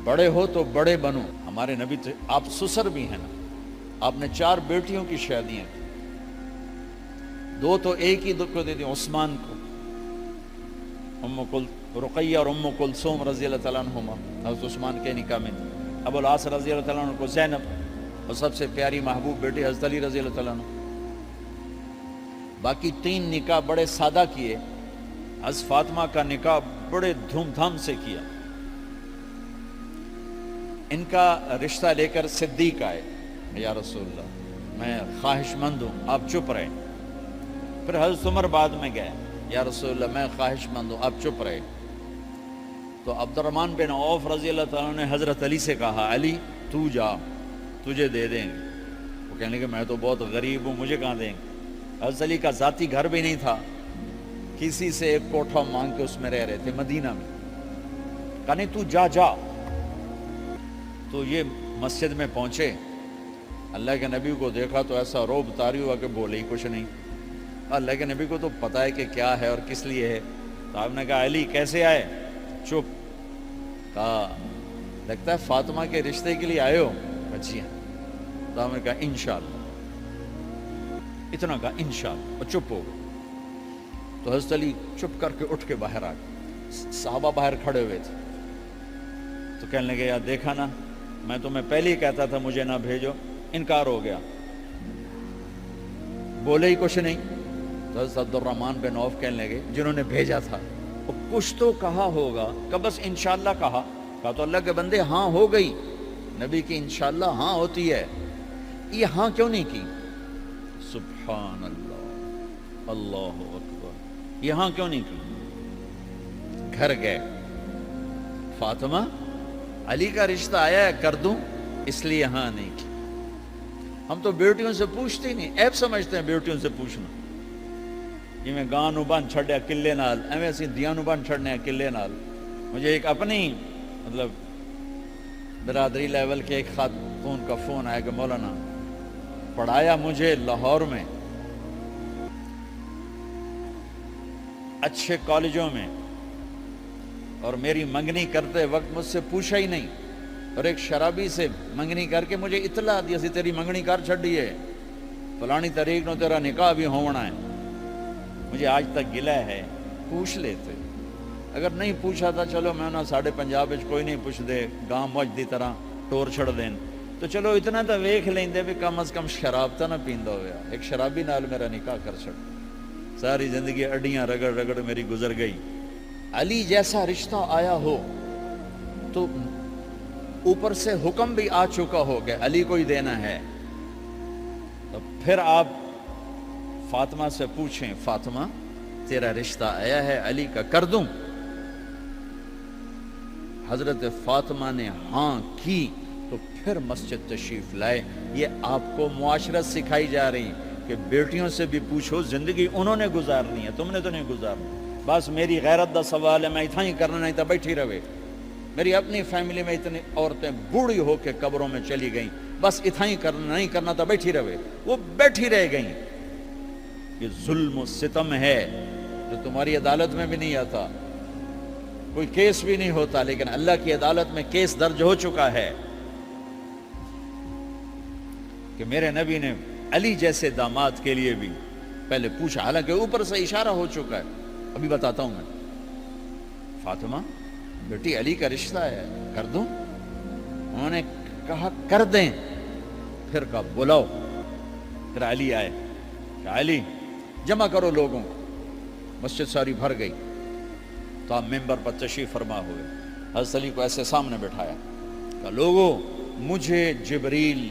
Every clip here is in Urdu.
بڑے ہو تو بڑے بنو. ہمارے نبی تو آپ سسر بھی ہیں نا, آپ نے 4 بیٹیوں کی شادیاں کی, 2 تو ایک ہی کو دے دی عثمان کو, رقیہ اور ام کلثوم رضی اللہ تعالیٰ عنہما حضرت عثمان کے نکاح میں تھی. ابو العاص رضی اللہ تعالیٰ عنہ کو زینب, اور سب سے پیاری محبوب بیٹی حضرت علی رضی اللہ تعالیٰ عنہ. باقی 3 نکاح بڑے سادہ کیے. حضرت فاطمہ کا نکاح بڑے دھوم دھام سے کیا. ان کا رشتہ لے کر صدیق آئے, یا رسول اللہ میں خواہش مند ہوں, آپ چپ رہے. پھر حضرت عمر بعد میں گئے, یا رسول اللہ میں خواہش مند ہوں, آپ چپ رہے. تو عبد الرحمن بن عوف رضی اللہ تعالیٰ عنہ نے حضرت علی سے کہا, علی تو جا, تجھے دے دیں گے. وہ کہنے لگے میں تو بہت غریب ہوں, مجھے کہاں دیں گے. حضرت علی کا ذاتی گھر بھی نہیں تھا, کسی سے ایک کوٹھا مانگ کے اس میں رہ رہے تھے مدینہ میں. کہا نہیں تو جا جا. تو یہ مسجد میں پہنچے, اللہ کے نبی کو دیکھا تو ایسا روب طاری ہوا کہ بولے ہی کچھ نہیں. اللہ کے نبی کو تو پتہ ہے کہ کیا ہے اور کس لیے ہے. تو آپ نے کہا علی کیسے آئے؟ چپ. کہا لگتا ہے فاطمہ کے رشتے کے لیے آئے ہو. جی ہاں. تو آپ نے کہا انشاءاللہ, اتنا کہا انشاءاللہ, اور چپ ہو گئے. تو حضرت علی چپ کر کے اٹھ کے باہر آ گئے. صحابہ باہر کھڑے ہوئے تھے. تو کہنے لگے یار دیکھا نا, میں تمہیں پہلے ہی کہتا تھا مجھے نہ بھیجو, انکار ہو گیا, بولے ہی کچھ نہیں. تو حضرت عبد الرحمن بن عوف کہنے لگے جنہوں نے بھیجا تھا, وہ کچھ تو کہا ہوگا, کہ بس انشاءاللہ کہا. کہا تو اللہ کے بندے ہاں ہو گئی, نبی کی انشاءاللہ ہاں ہوتی ہے, یہ ہاں کیوں نہیں کی؟ سبحان اللہ, اللہ اکبر, یہ ہاں کیوں نہیں کی؟ گھر گئے, فاطمہ علی کا رشتہ آیا ہے کر دوں, اس لیے ہاں نہیں کی. ہم تو بیٹیوں سے پوچھتے ہی نہیں, عیب سمجھتے ہیں بیٹیوں سے پوچھنا. یہ میں گاں نو بن چھڑیا قلعے نال, ایویں اسی دیاں نو بن چھڑنے قلعے نال. مجھے ایک اپنی مطلب برادری لیول کے ایک خاتون کا فون آیا کہ مولانا پڑھایا مجھے لاہور میں اچھے کالجوں میں, اور میری منگنی کرتے وقت مجھ سے پوچھا ہی نہیں, اور ایک شرابی سے منگنی کر کے مجھے اطلاع دی سی تیری منگنی کر چھڑی ہے, فلانی تاریخ نو تیرا نکاح بھی ہونا ہے. مجھے آج تک گلہ ہے, پوچھ لیتے. اگر نہیں پوچھا تھا چلو میں نہ ساڑھے پنجاب وچ کوئی نہیں پوچھ دے, گاں موج دی طرح ٹور چھڑ دین, تو چلو اتنا تو ویکھ لیندے بھی کم از کم شراب تو نہ پیندا ہویا. ایک شرابی نال میرا نکاح کر چھڑ, ساری زندگی اڈیاں رگڑ رگڑ میری گزر گئی. علی جیسا رشتہ آیا ہو تو اوپر سے حکم بھی آ چکا ہو کہ علی کو ہی دینا ہے, تو پھر آپ فاطمہ سے پوچھیں, فاطمہ تیرا رشتہ آیا ہے علی کا, کر دوں؟ حضرت فاطمہ نے ہاں کی تو پھر مسجد تشریف لائے. یہ آپ کو معاشرت سکھائی جا رہی کہ بیٹیوں سے بھی پوچھو, زندگی انہوں نے گزارنی ہے, تم نے تو نہیں گزارنی. بس میری غیرت دا سوال ہے, میں اتنا ہی کرنا, نہیں تو بیٹھی رہے. میری اپنی فیملی میں اتنی عورتیں بوڑھی ہو کے قبروں میں چلی گئیں, بس اتنا ہی کرنا, نہیں کرنا تو بیٹھی رہے. وہ بیٹھی رہ گئیں. یہ ظلم و ستم ہے جو تمہاری عدالت میں بھی نہیں آتا, کوئی کیس بھی نہیں ہوتا, لیکن اللہ کی عدالت میں کیس درج ہو چکا ہے کہ میرے نبی نے علی جیسے داماد کے لیے بھی پہلے پوچھا, حالانکہ اوپر سے اشارہ ہو چکا ہے. ابھی بتاتا ہوں میں. فاطمہ بیٹی علی کا رشتہ ہے, کر دوں؟ انہوں نے کہا کر دیں. پھر کہا بلاؤ. پھر علی آئے, کہ علی جمع کرو لوگوں کو. مسجد ساری بھر گئی. تو آپ ممبر پر تشریف فرما ہوئے. حضرت علی کو ایسے سامنے بٹھایا, کہ لوگوں مجھے جبریل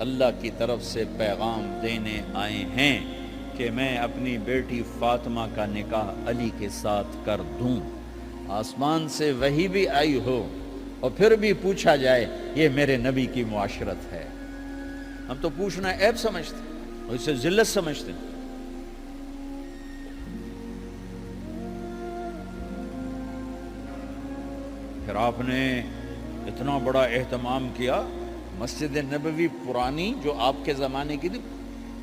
اللہ کی طرف سے پیغام دینے آئے ہیں کہ میں اپنی بیٹی فاطمہ کا نکاح علی کے ساتھ کر دوں. آسمان سے وحی بھی آئی ہو اور پھر بھی پوچھا جائے, یہ میرے نبی کی معاشرت ہے. ہم تو پوچھنا عیب سمجھتے اور اسے ذلت سمجھتے. پھر آپ نے اتنا بڑا اہتمام کیا. مسجد نبوی پرانی جو آپ کے زمانے کی تھی,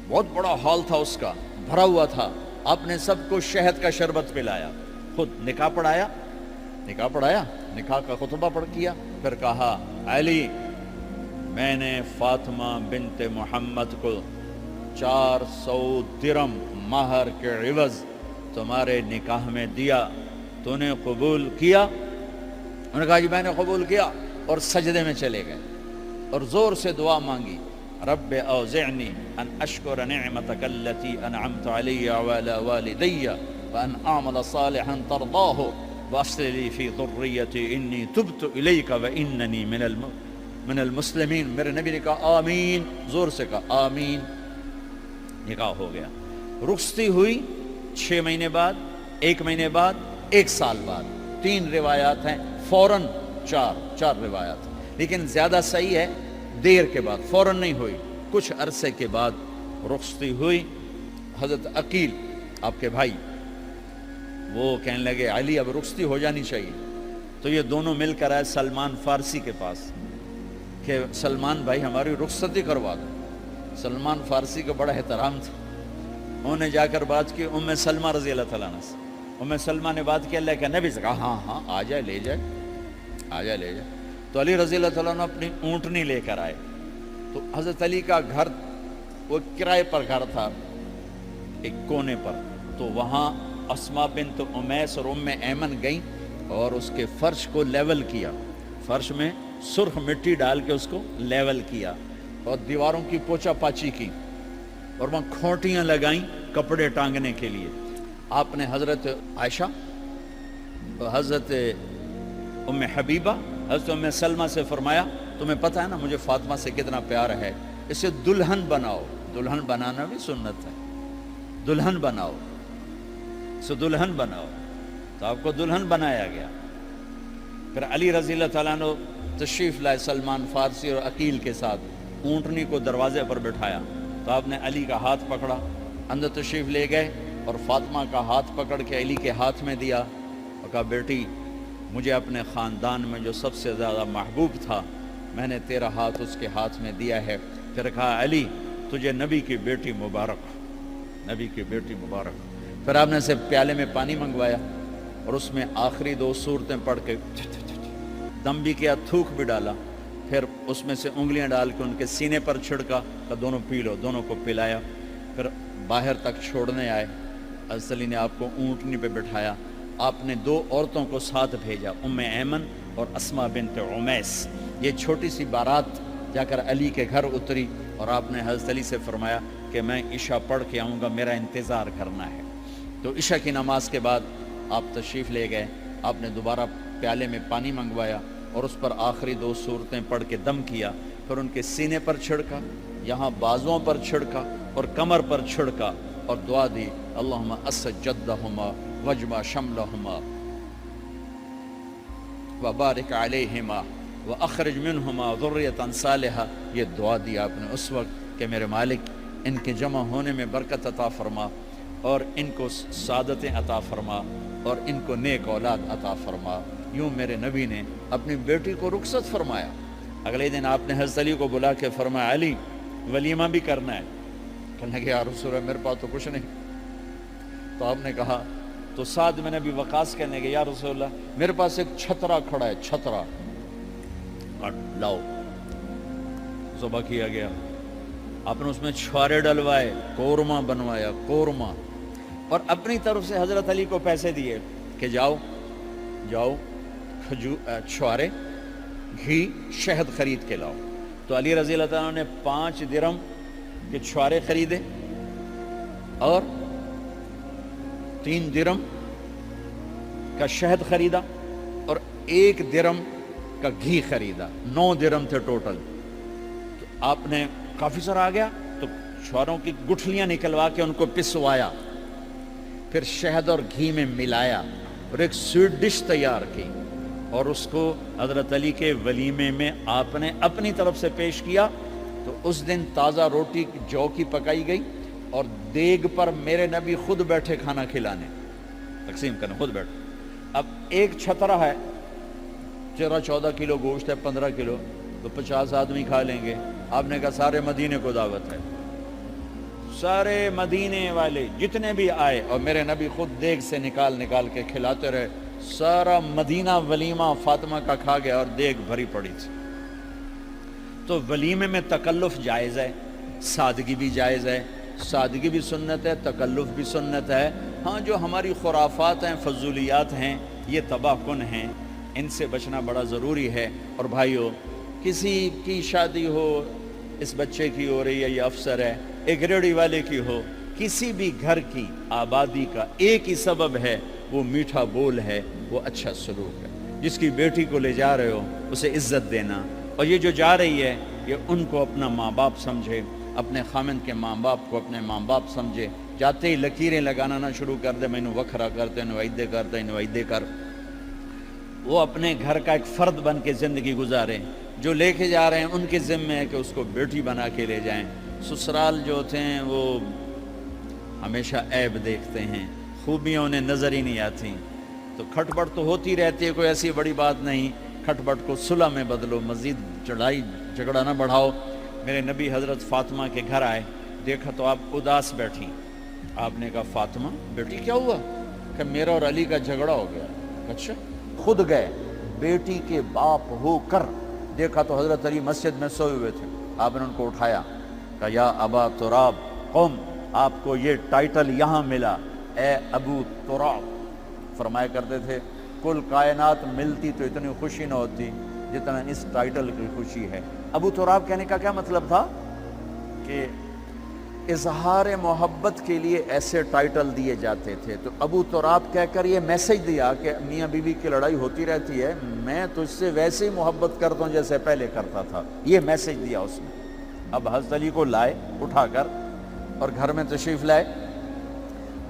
بہت بڑا ہال تھا, اس کا بھرا ہوا تھا. آپ نے سب کو شہد کا شربت پلایا, خود نکاح پڑھایا, نکاح پڑھایا، نکاح کا خطبہ پڑھ کیا، پھر کہا علی میں نے فاطمہ بنت محمد کو 400 درم مہر کے عوض تمہارے نکاح میں دیا، تو نے قبول کیا؟ انہوں نے کہا جی میں نے قبول کیا، اور سجدے میں چلے گئے اور زور سے دعا مانگی، رب اوزعنی ان اشکر نعمتک التی انعمت علی وعلی والدی وان اعمل صالحا ترضاہ واصلح لی فی ذریتی انی تبت الیک واننی من المسلمین۔ میرے نبی نے کہا آمین، زور سے کہا آمین۔ نکاح ہو گیا، رخصتی ہوئی 6 مہینے بعد، 1 مہینے بعد، 1 سال بعد، 3 روایات ہیں، فوراً 4 روایات، لیکن زیادہ صحیح ہے دیر کے بعد، فوراً نہیں ہوئی، کچھ عرصے کے بعد رخصتی ہوئی۔ حضرت عقیل آپ کے بھائی وہ کہنے لگے علی اب رخصتی ہو جانی چاہیے، تو یہ دونوں مل کر آئے سلمان فارسی کے پاس کہ سلمان بھائی ہماری رخصتی کروا دو۔ سلمان فارسی کا بڑا احترام تھا، انہوں نے جا کر بات کی ام سلمہ رضی اللہ تعالیٰ عنہ سے۔ ام سلمہ نے بات کی اللہ کے نبی سے، کہا ہاں آ جائے لے جائے، آ جائے لے جائے۔ تو علی رضی اللہ تعالیٰ عنہ اپنی اونٹنی لے کر آئے، تو حضرت علی کا گھر وہ کرائے پر گھر تھا ایک کونے پر، تو وہاں اسماء بنت امیس اور ام ایمن گئیں اور اس کے فرش کو لیول کیا، فرش میں سرخ مٹی ڈال کے اس کو لیول کیا اور دیواروں کی پوچا پاچی کی، اور وہاں کھوٹیاں لگائیں کپڑے ٹانگنے کے لیے۔ آپ نے حضرت عائشہ، حضرت ام حبیبہ، حضرت ام سلمہ سے فرمایا تمہیں پتہ ہے نا مجھے فاطمہ سے کتنا پیار ہے، اسے دلہن بناؤ۔ دلہن بنانا بھی سنت ہے، دلہن بناؤ، اسے دلہن بناؤ، تو آپ کو دلہن بنایا گیا۔ پھر علی رضی اللہ تعالیٰ عنہ تشریف لائے سلمان فارسی اور عقیل کے ساتھ، اونٹنی کو دروازے پر بٹھایا، تو آپ نے علی کا ہاتھ پکڑا، اندر تشریف لے گئے اور فاطمہ کا ہاتھ پکڑ کے علی کے ہاتھ میں دیا اور کہا بیٹی مجھے اپنے خاندان میں جو سب سے زیادہ محبوب تھا میں نے تیرا ہاتھ اس کے ہاتھ میں دیا ہے۔ پھر کہا علی تجھے نبی کی بیٹی مبارک، نبی کی بیٹی مبارک۔ پھر آپ نے سے پیالے میں پانی منگوایا اور اس میں آخری 2 سورتیں پڑھ کے دم بھی کیا، تھوک بھی ڈالا، پھر اس میں سے انگلیاں ڈال کے ان کے سینے پر چھڑکا کہ دونوں پی لو، دونوں کو پلایا۔ پھر باہر تک چھوڑنے آئے، حضرت علی نے آپ کو اونٹنی پہ بٹھایا، آپ نے 2 عورتوں کو ساتھ بھیجا، ام ایمن اور اسماء بنت امیس۔ یہ چھوٹی سی بارات جا کر علی کے گھر اتری اور آپ نے حضرت علی سے فرمایا کہ میں عشاء پڑھ کے آؤں گا، میرا انتظار کرنا ہے۔ تو عشاء کی نماز کے بعد آپ تشریف لے گئے، آپ نے دوبارہ پیالے میں پانی منگوایا اور اس پر آخری 2 سورتیں پڑھ کے دم کیا، پھر ان کے سینے پر چھڑکا، یہاں بازوؤں پر چھڑکا اور کمر پر چھڑکا اور دعا دی اللہم اسد جدہما وجمع شملہما وبارک علیہما واخرج منہما ذریۃ صالحہ۔ یہ دعا دی آپ نے اس وقت کہ میرے مالک ان کے جمع ہونے میں برکت عطا فرما اور ان کو سعادتیں عطا فرما اور ان کو نیک اولاد عطا فرما۔ یوں میرے نبی نے اپنی بیٹی کو رخصت فرمایا۔ اگلے دن آپ نے حضرت علی کو بلا کے فرمایا علی ولیمہ بھی کرنا ہے۔ کہنے لگے یا رسول اللہ میرے پاس تو کچھ نہیں۔ تو آپ نے کہا، تو سعد بن ابی وقاص کہنے لگے یا رسول اللہ میرے پاس ایک چھترا کھڑا ہے، چھترا لاؤ۔ ذبح کیا گیا، آپ نے اس میں چھوارے ڈلوائے، قورمہ بنوایا، قورمہ، اور اپنی طرف سے حضرت علی کو پیسے دیے کہ جاؤ چھوارے، گھی، شہد خرید کے لاؤ۔ تو علی رضی اللہ تعالیٰ نے 5 درم کے چھوارے خریدے اور 3 درم کا شہد خریدا اور 1 درم کا گھی خریدا، 9 درم تھے ٹوٹل۔ تو آپ نے کافی سارا آ گیا تو چھواروں کی گٹھلیاں نکلوا کے ان کو پسوایا، پھر شہد اور گھی میں ملایا اور ایک سویٹ ڈش تیار کی اور اس کو حضرت علی کے ولیمے میں آپ نے اپنی طرف سے پیش کیا۔ تو اس دن تازہ روٹی جو کی پکائی گئی اور دیگ پر میرے نبی خود بیٹھے کھانا کھلانے، تقسیم کرنے خود بیٹھے۔ اب ایک چھترا ہے، 14 کلو گوشت ہے، 15 کلو، تو 50 آدمی کھا لیں گے۔ آپ نے کہا سارے مدینے کو دعوت ہے، سارے مدینے والے جتنے بھی آئے، اور میرے نبی خود دیگ سے نکال کے کھلاتے رہے سارا مدینہ ولیمہ فاطمہ کا کھا گیا اور دیگ بھری پڑی تھی۔ تو ولیمے میں تکلف جائز ہے، سادگی بھی جائز ہے، سادگی بھی سنت ہے، تکلف بھی سنت ہے۔ ہاں جو ہماری خرافات ہیں، فضولیات ہیں، یہ تباہ کن ہیں، ان سے بچنا بڑا ضروری ہے۔ اور بھائیو، کسی کی شادی ہو، اس بچے کی ہو رہی ہے، یہ افسر ہے، ایک ریڑھی والے کی ہو، کسی بھی گھر کی آبادی کا ایک ہی سبب ہے، وہ میٹھا بول ہے، وہ اچھا سلوک ہے۔ جس کی بیٹی کو لے جا رہے ہو اسے عزت دینا، اور یہ جو جا رہی ہے یہ ان کو اپنا ماں باپ سمجھے، اپنے خامند کے ماں باپ کو اپنے ماں باپ سمجھے، جاتے ہی لکیریں لگانا نہ شروع کر دے، میں وکھرا کرتے نویدے کرتے نویدے کر۔ وہ اپنے گھر کا ایک فرد بن کے زندگی گزارے، جو لے کے جا رہے ہیں ان کے ذمے ہے کہ اس کو بیٹی بنا کے لے جائیں۔ سسرال جو ہوتے ہیں وہ ہمیشہ عیب دیکھتے ہیں، خوبیاں انہیں نظر ہی نہیں آتی، تو کھٹ پٹ تو ہوتی رہتی ہے، کوئی ایسی بڑی بات نہیں، کھٹ پٹ کو صلح میں بدلو، مزید چڑھائی جھگڑا نہ بڑھاؤ۔ میرے نبی حضرت فاطمہ کے گھر آئے، دیکھا تو آپ اداس بیٹھی، آپ نے کہا فاطمہ بیٹی کیا ہوا؟ کہ میرا اور علی کا جھگڑا ہو گیا۔ اچھا؟ خود گئے بیٹی کے باپ ہو کر، دیکھا تو حضرت علی مسجد میں سوئے ہوئے تھے، آپ نے ان کو اٹھایا، کہا یا ابا تراب قم، آپ کو یہ ٹائٹل یہاں ملا، اے ابو تراب۔ فرمایا کرتے تھے کل کائنات ملتی تو اتنی خوشی نہ ہوتی جتنا اس ٹائٹل کی خوشی ہے۔ ابو تراب کہنے کا کیا مطلب تھا؟ کہ اظہار محبت کے لیے ایسے ٹائٹل دیے جاتے تھے، تو ابو تراب کہہ کر یہ میسج دیا کہ میاں بیوی کی لڑائی ہوتی رہتی ہے، میں تجھ سے ویسے ہی محبت کرتا ہوں جیسے پہلے کرتا تھا، یہ میسج دیا اس نے۔ اب حضرت علی کو لائے اٹھا کر اور گھر میں تشریف لائے،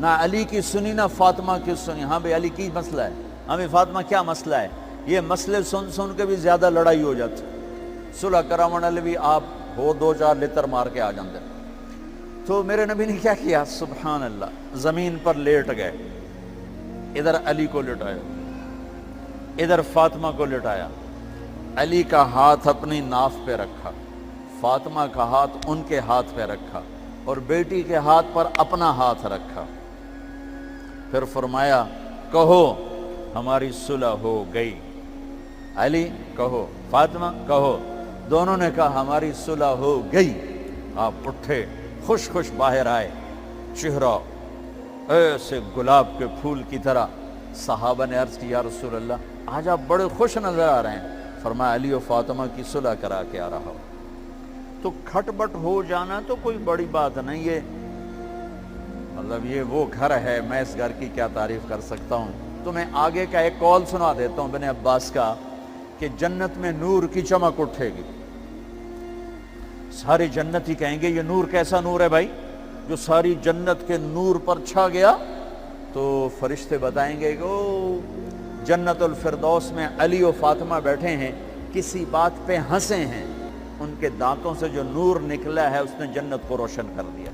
نہ علی کی سنی نہ فاطمہ کی سنی۔ ہاں بھئی علی کی مسئلہ ہے، ہاں بھئی فاطمہ کیا مسئلہ ہے؟ یہ مسئلے سن سن کے بھی زیادہ لڑائی ہو جاتی، صلح کراون والے بھی آپ ہو دو چار لتر مار کے آ جاندے۔ تو میرے نبی نے کیا کیا؟ سبحان اللہ، زمین پر لیٹ گئے، ادھر علی کو لٹایا، ادھر فاطمہ کو لٹایا، علی کا ہاتھ اپنی ناف پہ رکھا، فاطمہ کا ہاتھ ان کے ہاتھ پہ رکھا، اور بیٹی کے ہاتھ پر اپنا ہاتھ رکھا۔ پھر فرمایا کہو ہماری صلح ہو گئی، علی کہو، فاطمہ کہو، دونوں نے کہا ہماری صلح ہو گئی۔ آپ اٹھے، خوش خوش باہر آئے، چہرہ ایسے گلاب کے پھول کی طرح۔ صحابہ نے عرض کی یا رسول اللہ آج آپ بڑے خوش نظر آ رہے ہیں۔ فرمایا علی و فاطمہ کی صلح کرا کے آ رہا ہو۔ تو کھٹ بٹ ہو جانا تو کوئی بڑی بات نہیں ہے، مطلب یہ وہ گھر ہے، میں اس گھر کی کیا تعریف کر سکتا ہوں۔ تو میں آگے کا ایک قول سنا دیتا ہوں ابن عباس کا، کہ جنت میں نور کی چمک اٹھے گی، سارے جنتی کہیں گے یہ نور کیسا نور ہے بھائی جو ساری جنت کے نور پر چھا گیا؟ تو فرشتے بتائیں گے کہ او جنت الفردوس میں علی و فاطمہ بیٹھے ہیں، کسی بات پہ ہنسے ہیں، ان کے دانتوں سے جو نور نکلا ہے اس نے جنت کو روشن کر دیا۔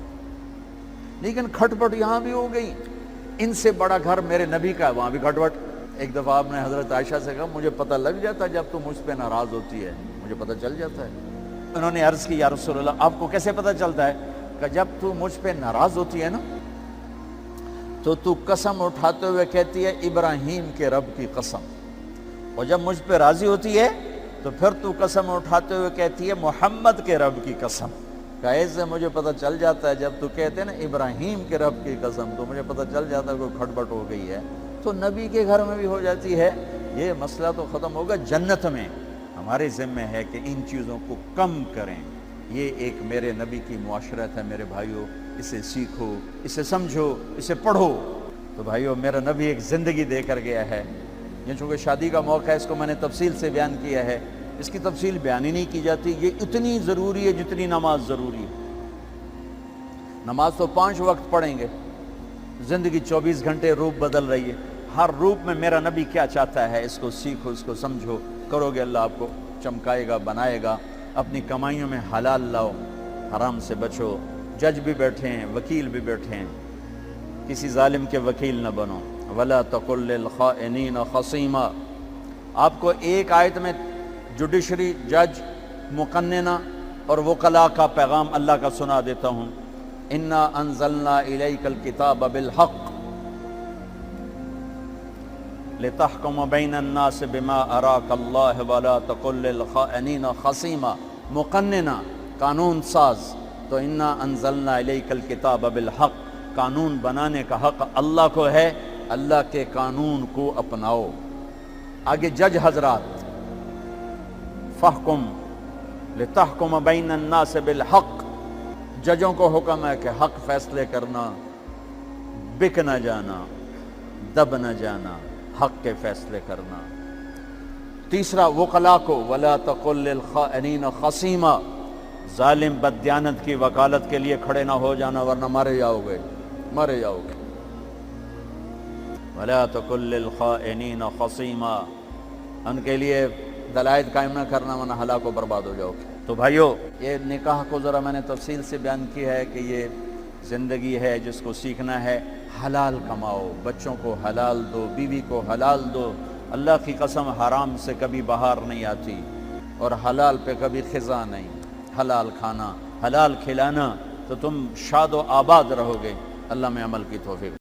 لیکن کھٹ پٹ یہاں بھی ہو گئی، ان سے بڑا گھر میرے نبی کا ہے، وہاں بھی کھٹ پٹ۔ ایک دفعہ آپ نے حضرت عائشہ سے کہا مجھے پتہ لگ جاتا ہے جب تو مجھ پہ ناراض ہوتی ہے، مجھے پتہ چل جاتا ہے۔ انہوں نے عرض کی یا رسول اللہ آپ کو کیسے پتہ چلتا ہے؟ کہ جب تو مجھ پہ ناراض ہوتی ہے نا تو قسم اٹھاتے ہوئے کہتی ہے ابراہیم کے رب کی قسم، اور جب مجھ پہ راضی ہوتی ہے تو پھر تو قسم اٹھاتے ہوئے کہتی ہے محمد کے رب کی قسم۔ کہ ایسے مجھے پتہ چل جاتا ہے جب تو کہتے ہیں نا ابراہیم کے رب کی قسم، تو مجھے پتہ چل جاتا ہے کوئی کھٹ بٹ ہو گئی ہے۔ تو نبی کے گھر میں بھی ہو جاتی ہے، یہ مسئلہ تو ختم ہوگا۔ جنت میں ہمارے ذمہ ہے کہ ان چیزوں کو کم کریں، یہ ایک میرے نبی کی معاشرت ہے میرے بھائیوں، اسے سیکھو، اسے سمجھو، اسے پڑھو۔ تو بھائیوں میرا نبی ایک زندگی دے کر گیا ہے، یہ چونکہ شادی کا موقع ہے اس کو میں نے تفصیل سے بیان کیا ہے، اس کی تفصیل بیان ہی نہیں کی جاتی، یہ اتنی ضروری ہے جتنی نماز ضروری ہے۔ نماز تو 5 وقت پڑھیں گے، زندگی 24 گھنٹے روپ بدل رہی ہے، ہر روپ میں میرا نبی کیا چاہتا ہے اس کو سیکھو، اس کو سمجھو، کرو گے اللہ آپ کو چمکائے گا، بنائے گا۔ اپنی کمائیوں میں حلال لاؤ، حرام سے بچو۔ جج بھی بیٹھے ہیں، وکیل بھی بیٹھے ہیں، کسی ظالم کے وکیل نہ بنو۔ وَلَا تَقُلْ لِلْخَائِنِينَ خَصِيمًا۔ آپ کو ایک آیت میں جوڈیشری، جج، مقننہ اور وکلاء کا پیغام اللہ کا سنا دیتا ہوں۔ إِنَّا أَنزَلْنَا إِلَيْكَ الْكِتَابَ بِالْحَقِّ لتحکم بین الناس بما اراک اللہ ولا تقل للخائنین خصیما، مقننہ قانون ساز، تو انا انزلنا الیک الکتاب بالحق، قانون بنانے کا حق اللہ کو ہے، اللہ کے قانون کو اپناؤ۔ آگے جج حضرات، فحکم لتحکم بین الناس بالحق، ججوں کو حکم ہے کہ حق فیصلے کرنا، بک نہ جانا، دب نہ جانا، حق کے فیصلے کرنا۔ تیسرا وکلاء کو ولا تقل للخائنین خصیما، ظالم بددیانت کی وکالت کے لیے کھڑے نہ ہو جانا ورنہ مارے جاؤ گے، مارے جاؤ گے۔ ولا تقل للخائنین خصیما، ان کے لیے دلائل قائم نہ کرنا ورنہ ہلاک و برباد ہو جاؤ گے۔ تو بھائیو، یہ نکاح کو ذرا میں نے تفصیل سے بیان کی ہے کہ یہ زندگی ہے جس کو سیکھنا ہے۔ حلال کماؤ، بچوں کو حلال دو، بیوی کو حلال دو۔ اللہ کی قسم حرام سے کبھی بہار نہیں آتی، اور حلال پہ کبھی خزاں نہیں۔ حلال کھانا، حلال کھلانا، تو تم شاد و آباد رہو گے۔ اللہ میں عمل کی توفیق۔